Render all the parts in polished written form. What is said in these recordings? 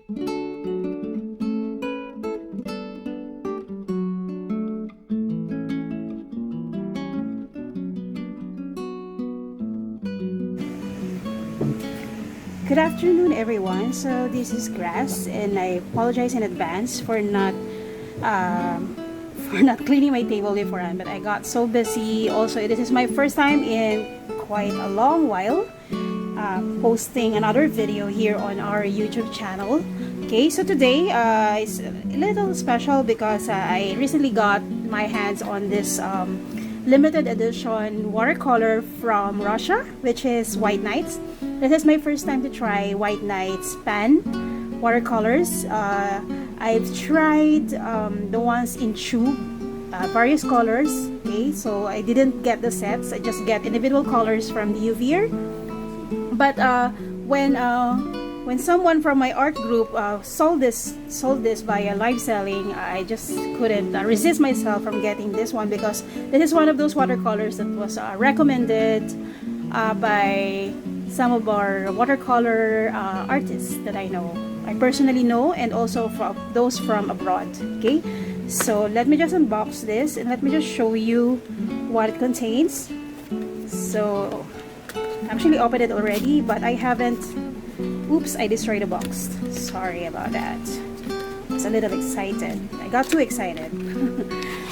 Good afternoon, everyone. So this is Grass, and I apologize in advance for not cleaning my table beforehand. But I got so busy. Also, this is my first time in quite a long while posting another video here on our YouTube channel. Okay, so today is a little special because I recently got my hands on this limited edition watercolor from Russia, which is White Nights. This is my first time to try White Nights pan watercolors. I've tried the ones in tube, various colors. Okay, so I didn't get the sets. I just get individual colors from the UVer. But when someone from my art group sold this via live selling, I just couldn't resist myself from getting this one, because this is one of those watercolors that was recommended by some of our watercolor artists that I personally know, and also from those from abroad. Okay, so let me just unbox this and let me just show you what it contains. So I actually opened it already, but I haven't. Oops, I destroyed the box. Sorry about that. I was a little excited. I got too excited.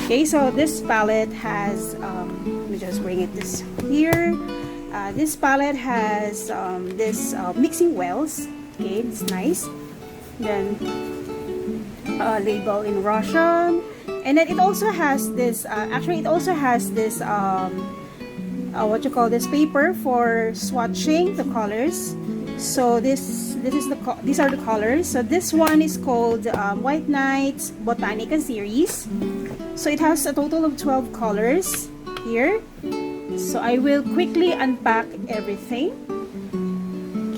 Okay, so this palette has, let me just bring it this here. This palette has this mixing wells. Okay, it's nice. Then label in Russian. And then it also has this, actually it also has this, what you call this, paper for swatching the colors. So these are the colors. So this one is called White Nights Botanica Series. So it has a total of 12 colors here. So I will quickly unpack everything.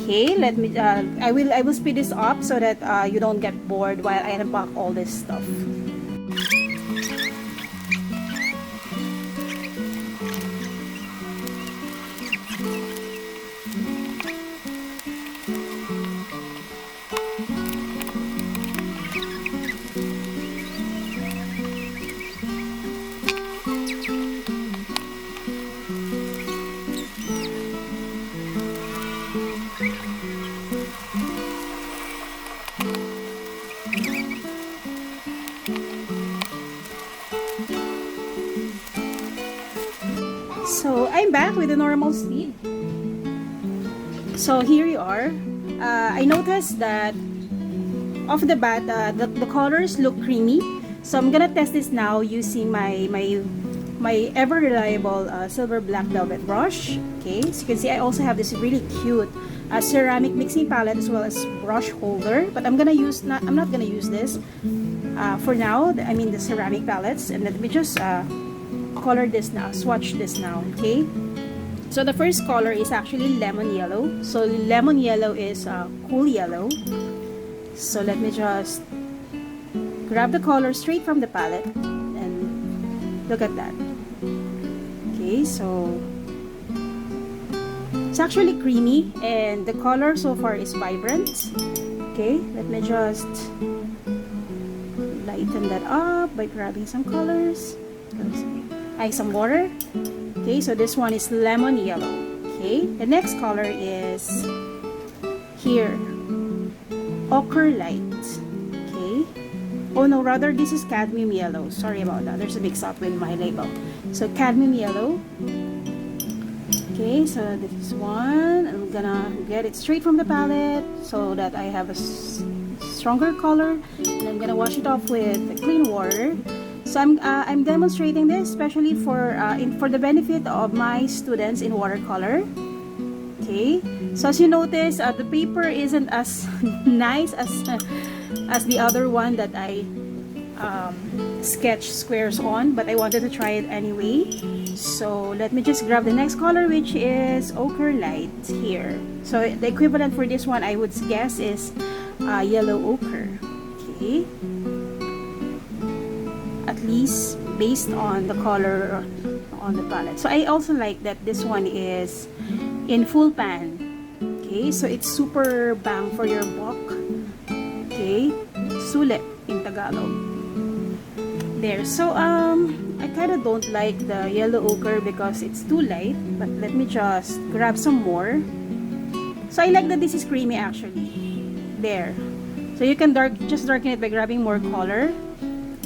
Okay, let me. I will speed this up so that you don't get bored while I unpack all this stuff. So I'm back with the normal speed. So here you are. I noticed that off the bat, the colors look creamy. So I'm gonna test this now using my ever reliable silver black velvet brush. Okay, so you can see I also have this really cute ceramic mixing palette as well as brush holder. But I'm not gonna use this for now. I mean the ceramic palettes, and let me just color this now, swatch this now. Okay, so the first color is actually lemon yellow. So lemon yellow is cool yellow. So let me just grab the color straight from the palette and look at that. Okay, so it's actually creamy and the color so far is vibrant. Okay, let me just lighten that up by grabbing some colors. Some water. Okay, so this one is lemon yellow. Okay, the next color is here, ochre light. Okay, oh no, rather this is cadmium yellow. Sorry about that, there's a mix up with my label. So cadmium yellow. Okay, so this is one. I'm gonna get it straight from the palette so that I have a stronger color, and I'm gonna wash it off with clean water. So I'm demonstrating this especially for the benefit of my students in watercolor. Okay, so as you notice, the paper isn't as nice as the other one that I sketch squares on, but I wanted to try it anyway. So let me just grab the next color, which is ochre light here. So the equivalent for this one I would guess is yellow ochre. Okay, at least based on the color on the palette. So I also like that this one is in full pan. Okay, so it's super bang for your buck. Okay, sulit in Tagalog. There. So I kind of don't like the yellow ochre because it's too light, but let me just grab some more. So I like that this is creamy actually. There. So you can just darken it by grabbing more color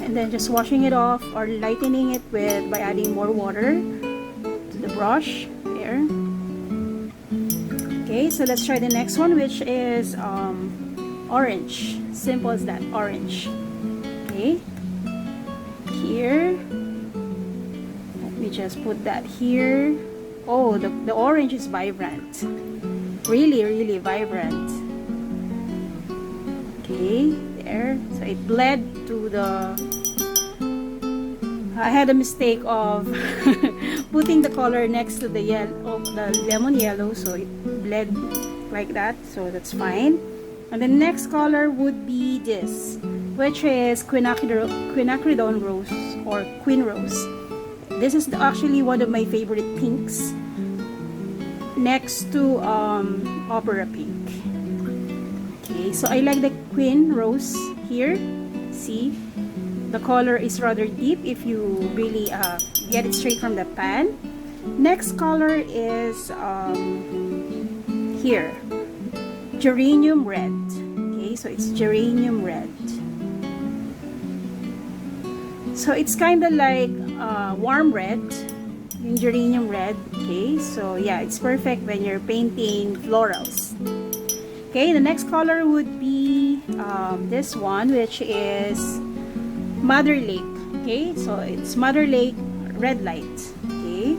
and then just washing it off or lightening it by adding more water to the brush. There. Okay, so let's try the next one, which is orange. Simple as that, orange. Okay. Here. Let me just put that here. Oh, the orange is vibrant. Really, really vibrant. Okay, there. So it bled to the... I had a mistake of putting the color next to the lemon yellow, so it bled like that, so that's fine. And the next color would be this, which is quinacridone rose or queen rose. This is actually one of my favorite pinks, next to opera pink. Okay, so I like the queen rose here. See, the color is rather deep if you really get it straight from the pan. Next color is here, geranium red. Okay, so it's geranium red. So it's kind of like warm red, in geranium red. Okay, so yeah, it's perfect when you're painting florals. Okay, the next color would be this one, which is Mother Lake. Okay, so it's Mother Lake red light. Okay.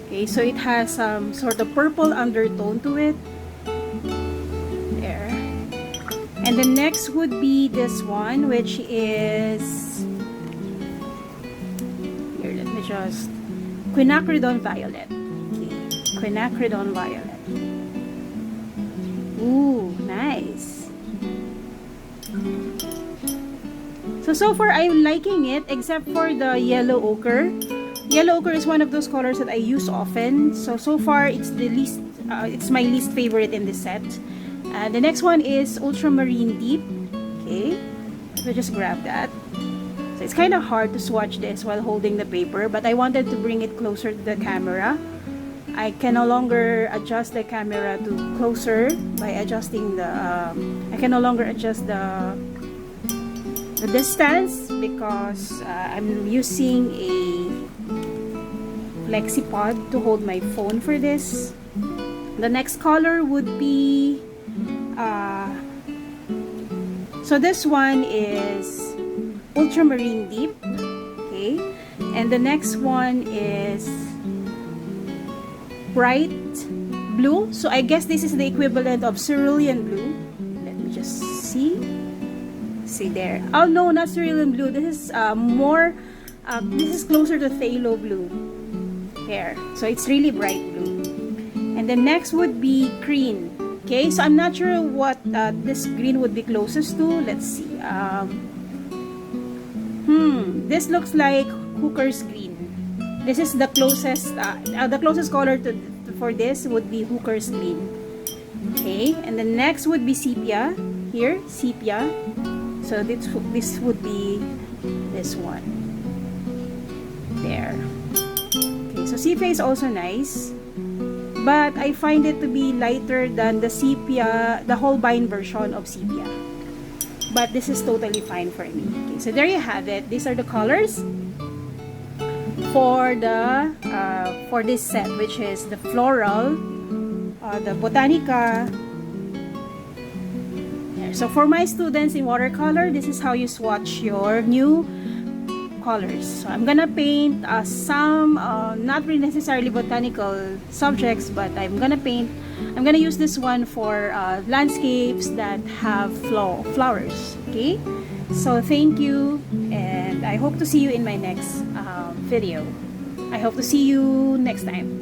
Okay, so it has some sort of purple undertone to it. There. And the next would be this one, which is... Here, let me just... Quinacridone violet. Okay, quinacridone violet. Ooh, nice. So far I'm liking it, except for the yellow ochre. Yellow ochre is one of those colors that I use often. So far it's the least, it's my least favorite in this set. The next one is ultramarine deep. Okay, let me just grab that. So it's kind of hard to swatch this while holding the paper, but I wanted to bring it closer to the camera. I can no longer adjust the camera to closer by adjusting the I can no longer adjust the distance because I'm using a flexipod to hold my phone for this. The next color would be so this one is ultramarine deep. Okay, and the next one is bright blue. So I guess this is the equivalent of cerulean blue. Let me just see there. Oh no, not cerulean blue. This is more this is closer to phthalo blue here. So it's really bright blue. And the next would be green. Okay, so I'm not sure what this green would be closest to. Let's see. This looks like Hooker's green. This is the closest color for this would be Hooker's green. Okay, and the next would be sepia. Here, sepia. So this would be this one. There. Okay, so sepia is also nice, but I find it to be lighter than the sepia, the Holbein version of sepia. But this is totally fine for me. Okay, so there you have it. These are the colors for the for this set, which is the Floral, the Botanica. So for my students in watercolor, this is how you swatch your new colors. So I'm gonna paint some not really necessarily botanical subjects, but I'm gonna use this one for landscapes that have flowers. Okay, so thank you, and I hope to see you in my next video. I hope to see you next time.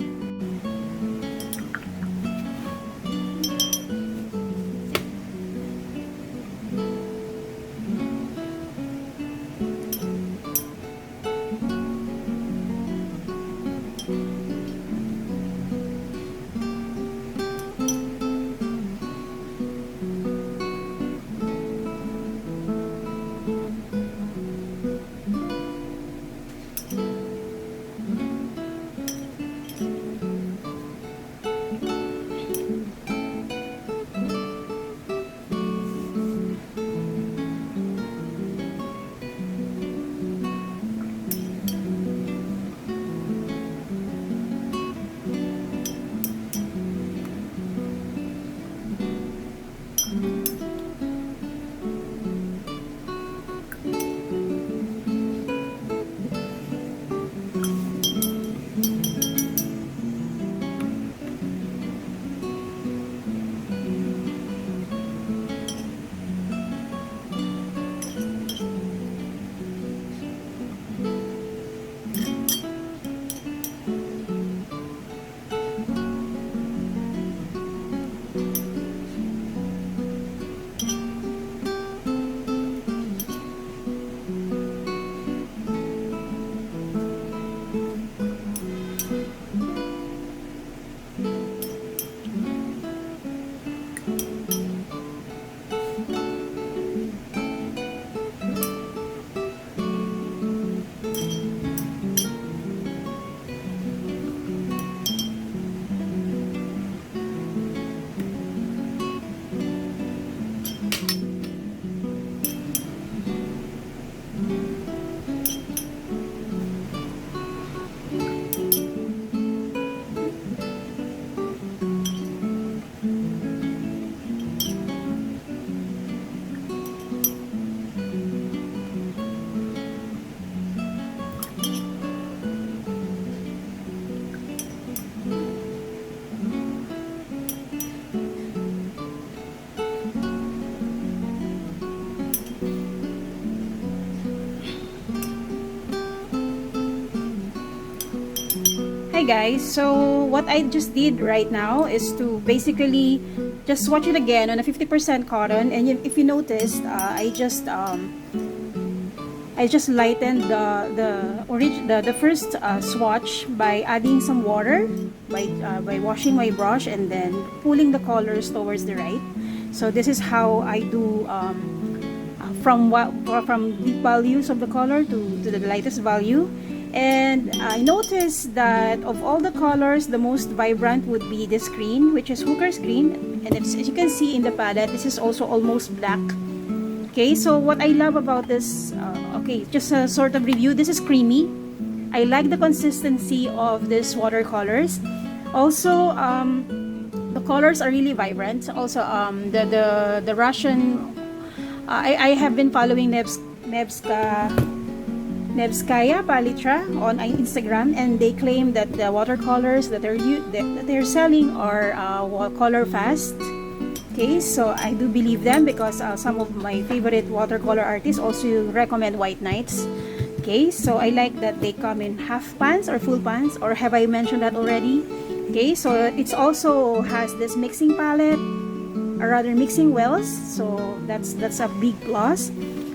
Hi guys, so what I just did right now is to basically just swatch it again on a 50% cotton, and if you noticed, I just lightened the first swatch by adding some water, by washing my brush and then pulling the colors towards the right. So this is how I do from deep values of the color to the lightest value. And I noticed that of all the colors, the most vibrant would be this green, which is Hooker's green, and as you can see in the palette, this is also almost black. Okay, so what I love about this, okay, just a sort of review, this is creamy. I like the consistency of this watercolors. Also, the colors are really vibrant. Also, the Russian, I have been following Nevskaya Palitra on Instagram, and they claim that the watercolors that they're selling are color fast. Okay, so I do believe them because some of my favorite watercolor artists also recommend White Nights. Okay, so I like that they come in half pans or full pans, or have I mentioned that already? Okay, so it also has this mixing palette, or rather mixing wells, so that's a big plus.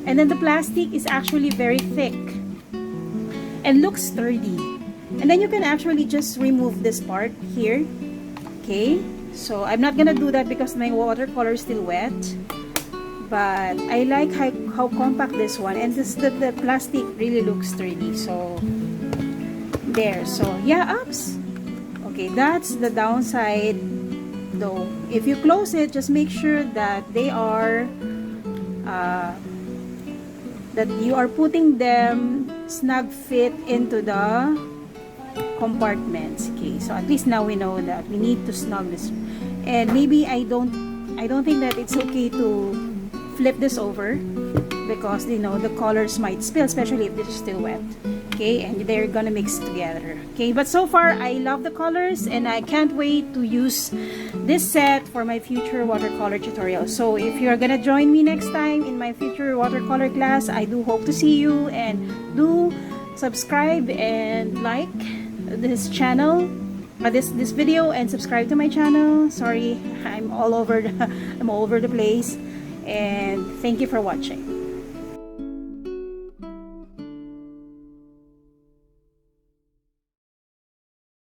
And then the plastic is actually very thick and looks sturdy, and then you can actually just remove this part here. Okay, so I'm not gonna do that because my watercolor is still wet, but I like how compact this one, and the plastic really looks sturdy. So there, so yeah, ups. Okay, that's the downside though. If you close it, just make sure that they are that you are putting them snug fit into the compartments. Okay, so at least now we know that we need to snug this. And maybe I don't think that it's okay to flip this over, because you know the colors might spill, especially if this is still wet. Okay, and they're gonna mix together. Okay, but so far I love the colors, and I can't wait to use this set for my future watercolor tutorial. So if you're gonna join me next time in my future watercolor class, I do hope to see you, and do subscribe and like this channel, this video, and subscribe to my channel. Sorry, I'm all over the place, and thank you for watching.